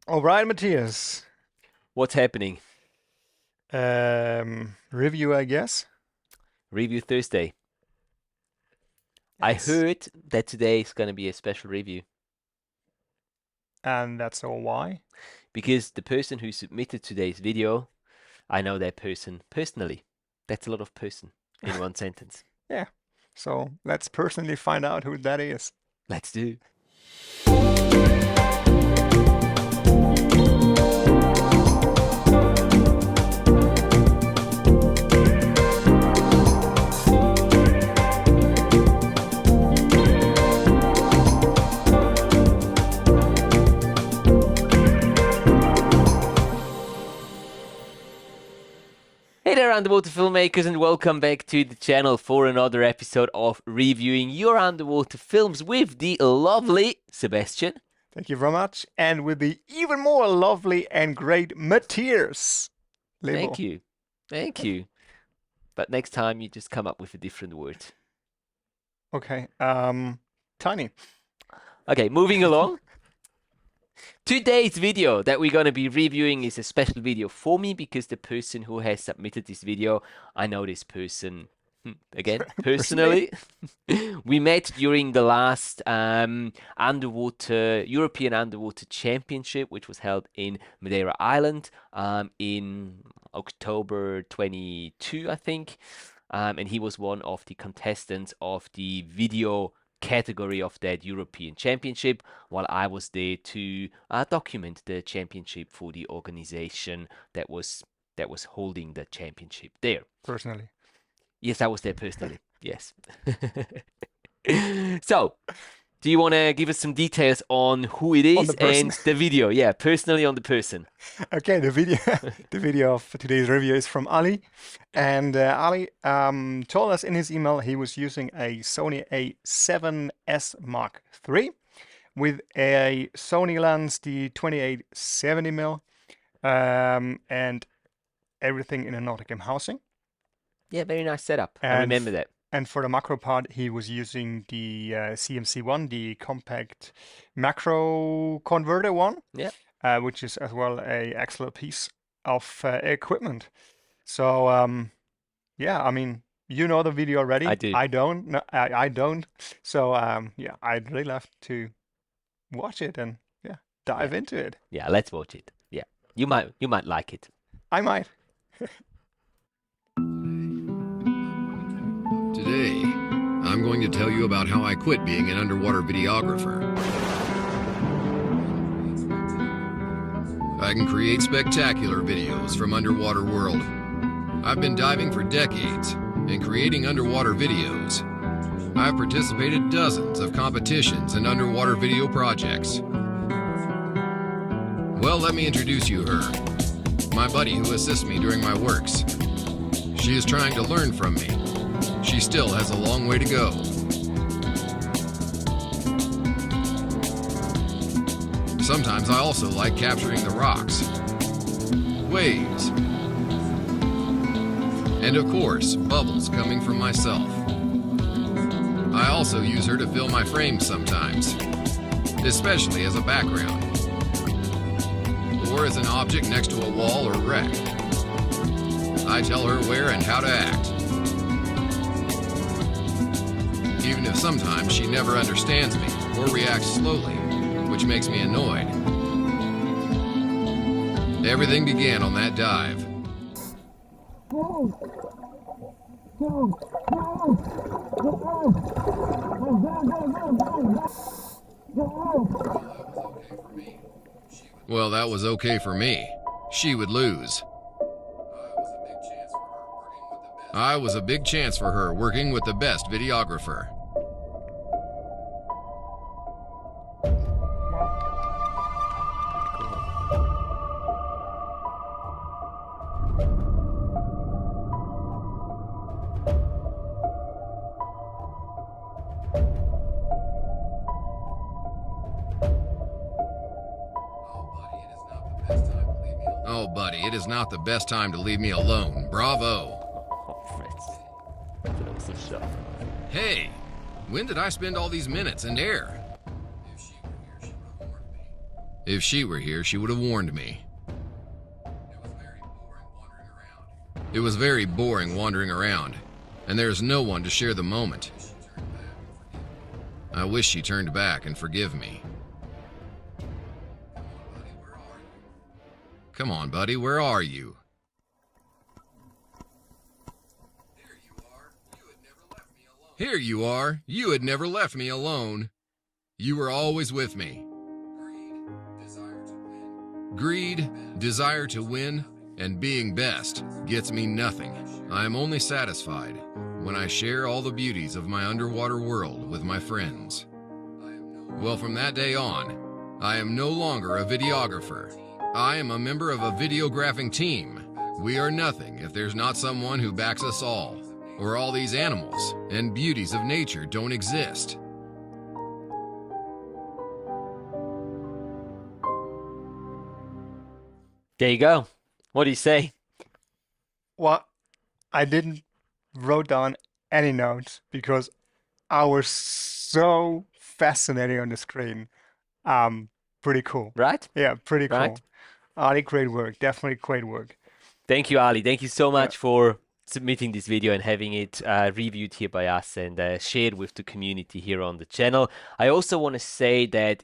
All right, Matthias. What's happening? Review, I guess. Review Thursday. I Yes. heard that today is going to be a special review And that's all why. because the person who submitted today's video, I know that person personally. That's a lot of person in one sentence. Yeah. So let's personally find out who that is. Let's do. Hey there, underwater filmmakers, and welcome back to the channel for another episode of reviewing your underwater films with the lovely Sebastian. Thank you very much. And with the even more lovely and great Matthias. Lebo. Thank you. Thank you. But next time you just come up with a different word. Okay. Tiny. Okay, moving along. Today's video that we're going to be reviewing is a special video for me because the person who has submitted this video, I know this person again personally. We met during the last European Underwater Championship, which was held in Madeira Island in October 22, I think. And he was one of the contestants of the video category of that European Championship, while I was there to document the championship for the organization that was holding the championship there. Personally. Yes, I was there personally. Yes. So, do you want to give us some details on who it is and the video? Yeah, personally on the person. Okay, the video of today's review is from Ali, and Ali told us in his email he was using a Sony A7S Mark III with a Sony lens, the 2870mm, and everything in a Nauticam housing. Yeah, very nice setup. I remember that. And for the macro part, he was using the CMC1, the compact macro converter one. Yeah. Which is as well a excellent piece of equipment. So yeah, I mean, you know the video already. I do. I don't. No, I don't. So yeah, I'd really love to watch it and dive into it. Yeah, let's watch it. Yeah, you might like it. I might. Today, I'm going to tell you about how I quit being an underwater videographer. I can create spectacular videos from underwater world. I've been diving for decades and creating underwater videos. I've participated dozens of competitions and underwater video projects. Well, let me introduce you her. My buddy who assists me during my works. She is trying to learn from me. She still has a long way to go. Sometimes I also like capturing the rocks, waves, and of course, bubbles coming from myself. I also use her to fill my frames sometimes, especially as a background, or as an object next to a wall or wreck. I tell her where and how to act, even if sometimes she never understands me or reacts slowly, which makes me annoyed. Everything began on that dive. Well, that was okay for me. She would lose. I was a big chance for her working with the best videographer. Oh, buddy, it is not the best time to leave me alone. Bravo. Hey, when did I spend all these minutes in air? If she were here, she would have warned me. It was very boring wandering around, and there's no one to share the moment. I wish she turned back and forgive me. Come on, buddy, where are you? Here you are. You had never left me alone. You were always with me. Greed, desire to win, and being best gets me nothing. I am only satisfied when I share all the beauties of my underwater world with my friends. Well, from that day on, I am no longer a videographer. I am a member of a videographing team. We are nothing if there's not someone who backs us all, or all these animals and beauties of nature don't exist. There you go. What do you say? Well, I didn't wrote down any notes because I was so fascinating on the screen. Pretty cool. Right? Yeah, pretty cool. Right. Ali, great work. Definitely great work. Thank you, Ali. Thank you so much for submitting this video and having it reviewed here by us and shared with the community here on the channel. I also want to say that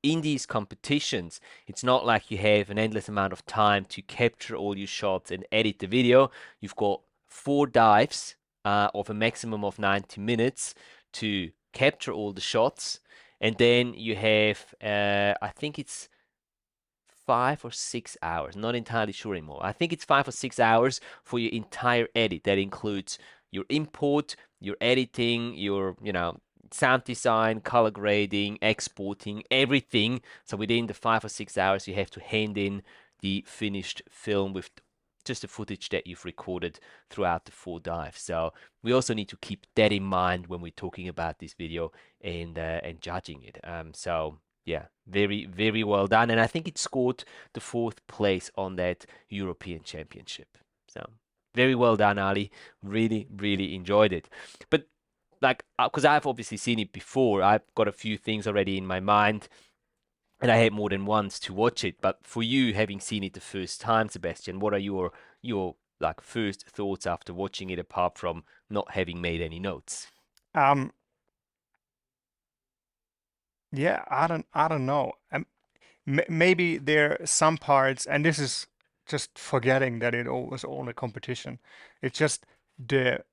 in these competitions, it's not like you have an endless amount of time to capture all your shots and edit the video. You've got 4 dives of a maximum of 90 minutes to capture all the shots. And then you have, I think it's 5 or 6 hours, not entirely sure anymore. I think it's 5 or 6 hours for your entire edit. That includes your import, your editing, your, sound design, color grading, exporting, everything. So within the 5 or 6 hours, you have to hand in the finished film with just the footage that you've recorded throughout the 4 dives. So we also need to keep that in mind when we're talking about this video and judging it. So yeah, very, very well done. And I think it scored the 4th place on that European Championship. So very well done, Ali. Really, really enjoyed it. But because I've obviously seen it before, I've got a few things already in my mind, and I had more than once to watch it. But for you, having seen it the first time, Sebastian, what are your first thoughts after watching it, apart from not having made any notes? Yeah, I don't know. Maybe there are some parts, and this is just forgetting that it was all a competition. It's just the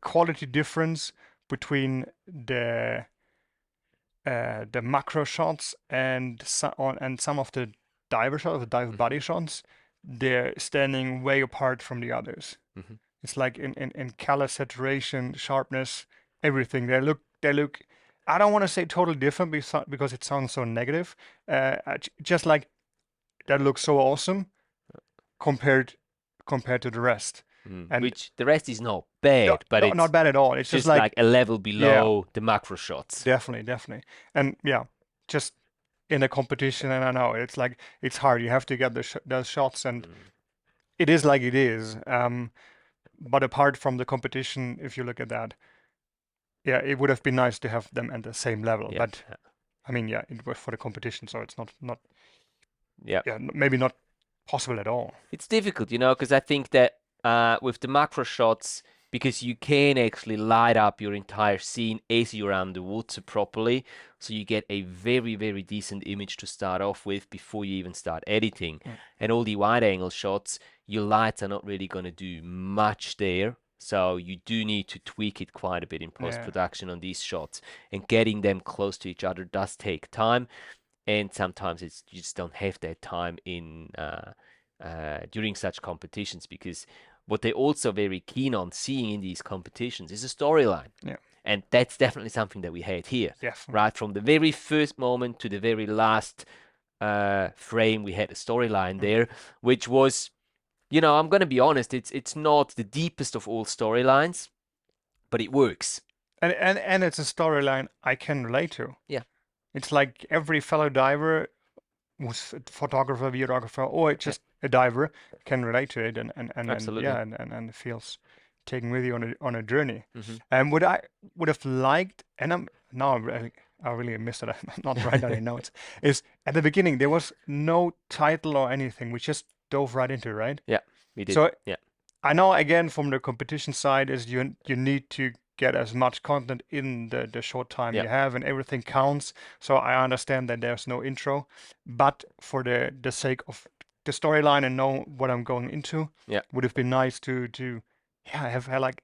quality difference between the macro shots and some of the diver shots, the dive body shots. They're standing way apart from the others. It's like in color, saturation, sharpness, everything. They look. I don't want to say totally different because it sounds so negative. Just like that looks so awesome compared to the rest. And which the rest is not bad, but it's not bad at all. It's just like a level below the macro shots. Definitely. And yeah, just in a competition, and I know it's like it's hard. You have to get those shots, and it is like it is. But apart from the competition, if you look at that, yeah, it would have been nice to have them at the same level. Yeah. But I mean, yeah, it was for the competition, so it's not yeah, maybe not possible at all. It's difficult, because I think that with the macro shots, because you can actually light up your entire scene as you're underwater properly, so you get a very, very decent image to start off with before you even start editing. And all the wide angle shots, your lights are not really going to do much there, so you do need to tweak it quite a bit in post-production on these shots, and getting them close to each other does take time, and sometimes you just don't have that time in during such competitions, because what they're also very keen on seeing in these competitions is a storyline. Yeah. And that's definitely something that we had here. Definitely. Right from the very first moment to the very last frame, we had a storyline there, which was, I'm going to be honest, it's not the deepest of all storylines, but it works. And it's a storyline I can relate to. Yeah. It's like every fellow diver, who's a photographer, videographer, or just a diver, can relate to it, and Absolutely. and feels taken with you on a journey. And what I would have liked, and I'm now I really missed it. I'm not writing down any notes. Is at the beginning there was no title or anything. We just dove right into it, right? Yeah, we did. So Yeah. I know again from the competition side is you need to get as much content in the short time Yeah. you have, and everything counts. So I understand that there's no intro, but for the sake of the storyline and know what I'm going into, Yeah. would have been nice to have like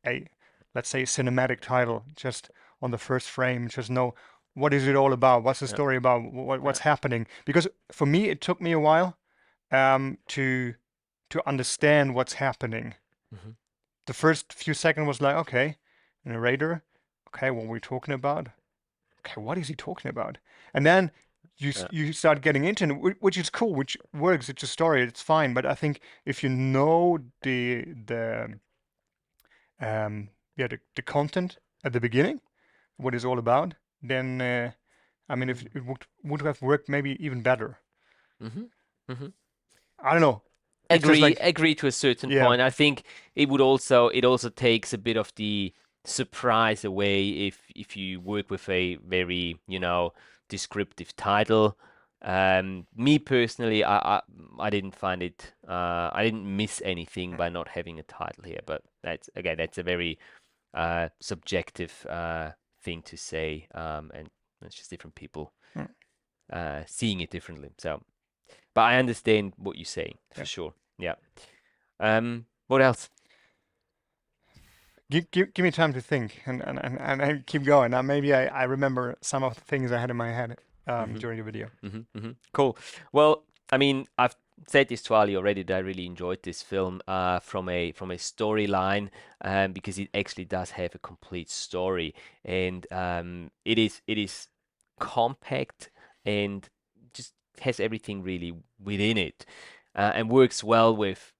a, let's say, cinematic title just on the first frame, just know what is it all about, what's the Yeah. story about, what's happening. Because for me, it took me a while to understand what's happening. Mm-hmm. The first few seconds was like, okay, narrator, okay, what are we talking about? Okay, what is he talking about? And then you start getting into it, which is cool, which works. It's a story, it's fine. But I think if you know the content at the beginning, what it's all about, then I mean, if it would have worked maybe even better. Mm-hmm. Mm-hmm. I don't know. It's just Agree, like, agree to a certain yeah, point. I think it also takes a bit of the surprise away if you work with a very, descriptive title. Me personally, I didn't find it, I didn't miss anything by not having a title here, but that's a very subjective thing to say, and it's just different people mm, seeing it differently. So, but I understand what you're saying for yeah. sure. Yeah. What else? Give me time to think and keep going. Now maybe I remember some of the things I had in my head Mhm. during the video. Cool. Well, I mean, I've said this to Ali already that I really enjoyed this film from a storyline, because it actually does have a complete story, and it is compact and just has everything really within it, and works well with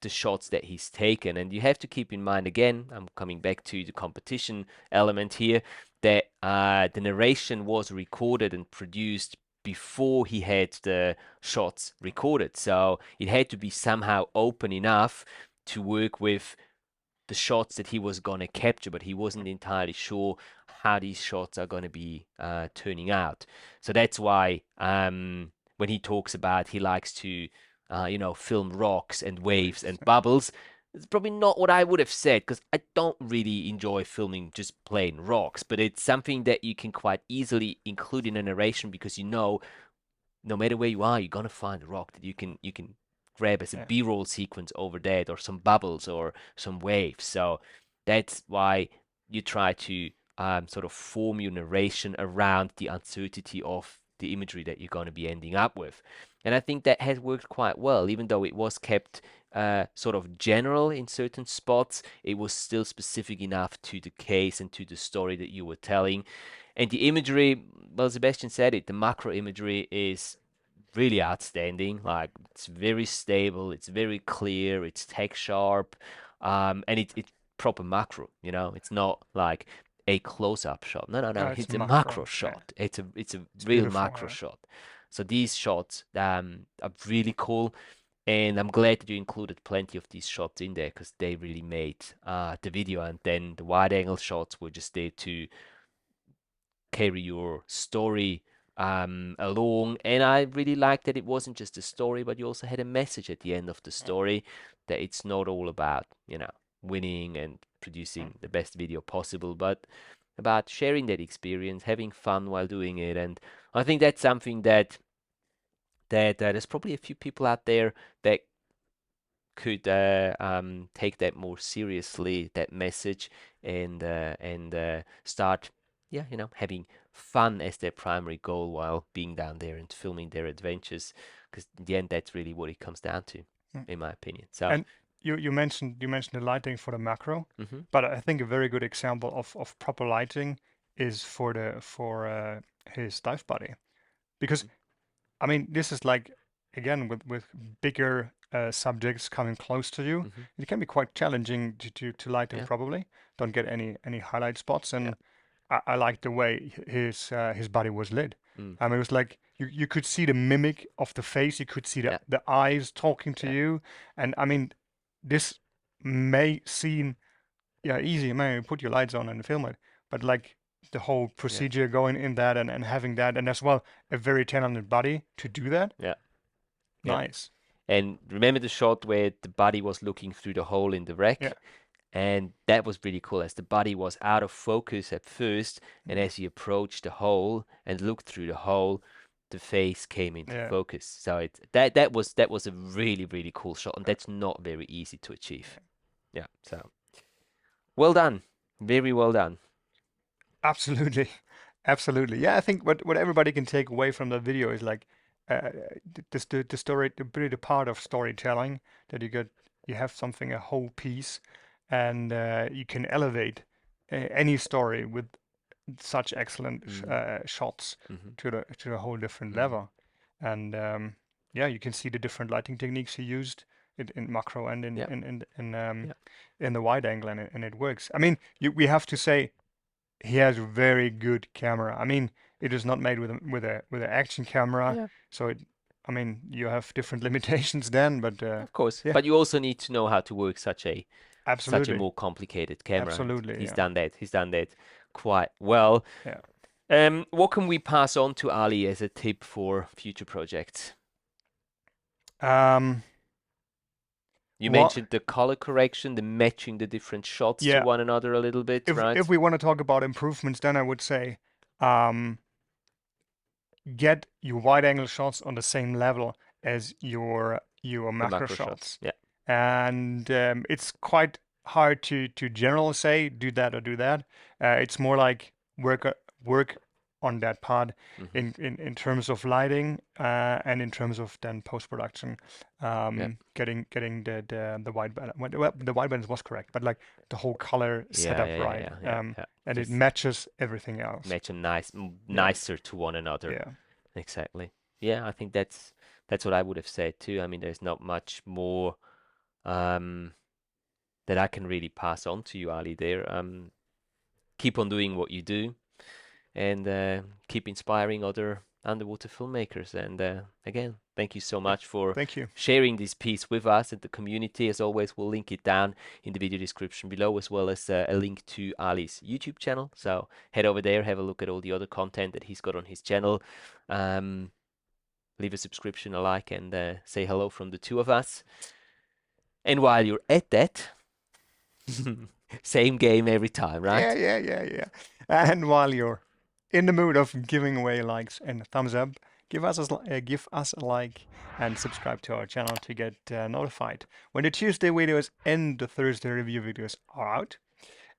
the shots that he's taken. And you have to keep in mind, again, I'm coming back to the competition element here, that the narration was recorded and produced before he had the shots recorded. So it had to be somehow open enough to work with the shots that he was going to capture, but he wasn't entirely sure how these shots are going to be turning out. So that's why when he talks about he likes to, film rocks and waves and bubbles, it's probably not what I would have said, because I don't really enjoy filming just plain rocks, but it's something that you can quite easily include in a narration, because no matter where you are, you're gonna find a rock that you can grab as a Yeah. B-roll sequence over that, or some bubbles or some waves. So that's why you try to sort of form your narration around the uncertainty of the imagery that you're going to be ending up with. And I think that has worked quite well, even though it was kept sort of general in certain spots. It was still specific enough to the case and to the story that you were telling. And the imagery, well, Sebastian said it, the macro imagery is really outstanding. Like, it's very stable, it's very clear, it's tech sharp, and it's proper macro, It's not like a close-up shot. No, It's it's a macro. macro Yeah. shot. It's a It's real beautiful. macro Yeah. shot. So these shots are really cool. And I'm glad that you included plenty of these shots in there, because they really made the video. And then the wide angle shots were just there to carry your story along. And I really liked that it wasn't just a story, but you also had a message at the end of the story, that it's not all about, winning and producing the best video possible, but about sharing that experience, having fun while doing it. And I think that's something that there's probably a few people out there that could take that more seriously, that message, and start, having fun as their primary goal while being down there and filming their adventures. Because in the end, that's really what it comes down to, Mm. in my opinion. So, And you mentioned the lighting for the macro, hmm but I think a very good example of proper lighting is for his dive body, because I mean this is like, again, with bigger subjects coming close to you, hmm it can be quite challenging to light them yeah, properly. Don't get any highlight spots, yeah, and I like the way his body was lit. mm, I mean, it was like you could see the mimic of the face, you could see yeah, the eyes talking to yeah, you, and I mean, this may seem, yeah, easy, man. Put your lights on and film it, but like the whole procedure going in that and having that, and as well a very talented body to do that. Yeah. Nice. And remember the shot where the body was looking through the hole in the wreck? Yeah. And that was really cool, as the body was out of focus at first, and as you approached the hole and looked through the hole, the face came into focus. So that was a really cool shot, and that's not very easy to achieve. Yeah. So well done, very well done. Absolutely, absolutely. Yeah, I think what everybody can take away from the video is like the story, the part of storytelling, that you have something, a whole piece, and you can elevate any story with such excellent shots to the whole different level. And yeah, you can see the different lighting techniques he used in macro and in the wide angle, and it works. I mean, we have to say he has a very good camera. I mean, it is not made with an action camera, so I mean, you have different limitations then, but of course. But you also need to know how to work such a more complicated camera. Absolutely. He's done that. He's done that quite well. Yeah. What can we pass on to Ali as a tip for future projects? You mentioned the color correction, the matching the different shots to one another a little bit, right? If we want to talk about improvements, then I would say get your wide angle shots on the same level as your macro shots. Yeah. And it's quite hard to generally say do that or do that. It's more like work on that part in terms of lighting and in terms of then post-production, getting the white balance. Well, the white balance was correct, but like the whole color setup right, and it matches everything else. Match them nicer to one another. Yeah, exactly. Yeah, I think that's what I would have said too. I mean, there's not much more that I can really pass on to you, Ali. There, keep on doing what you do, and keep inspiring other underwater filmmakers. And again, thank you so much for sharing this piece with us and the community. As always, we'll link it down in the video description below, as well as a link to Ali's YouTube channel. So head over there, have a look at all the other content that he's got on his channel. Leave a subscription, a like, and say hello from the two of us. And while you're at that, same game every time, right? Yeah. And while you're in the mood of giving away likes and thumbs up, give us a like and subscribe to our channel to get notified when the Tuesday videos and the Thursday review videos are out.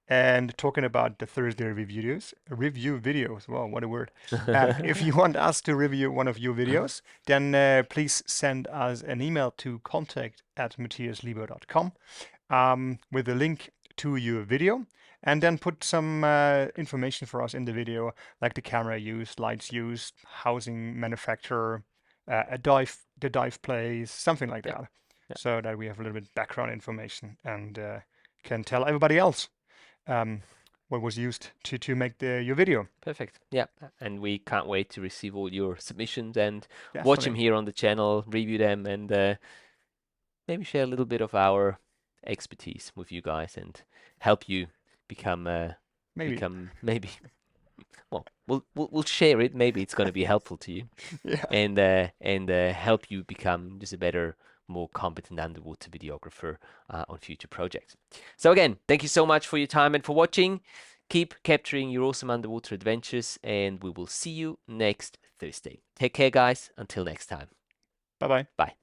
And talking about the Thursday review videos, wow, what a word. If you want us to review one of your videos, then please send us an email to contact@matthiaslebo.com with a link to your video, and then put some information for us in the video, like the camera used, lights used, housing manufacturer, the dive place, something like that, so that we have a little bit background information and can tell everybody else what was used to make your video. Perfect. Yeah, and we can't wait to receive all your submissions and watch them here on the channel, review them, and maybe share a little bit of our expertise with you guys and help you become well, we'll share it. Maybe it's going to be helpful to you, and help you become just a better, more competent underwater videographer on future projects. So again, thank you so much for your time and for watching. Keep capturing your awesome underwater adventures, and we will see you next Thursday. Take care, guys. Until next time. Bye-bye. Bye.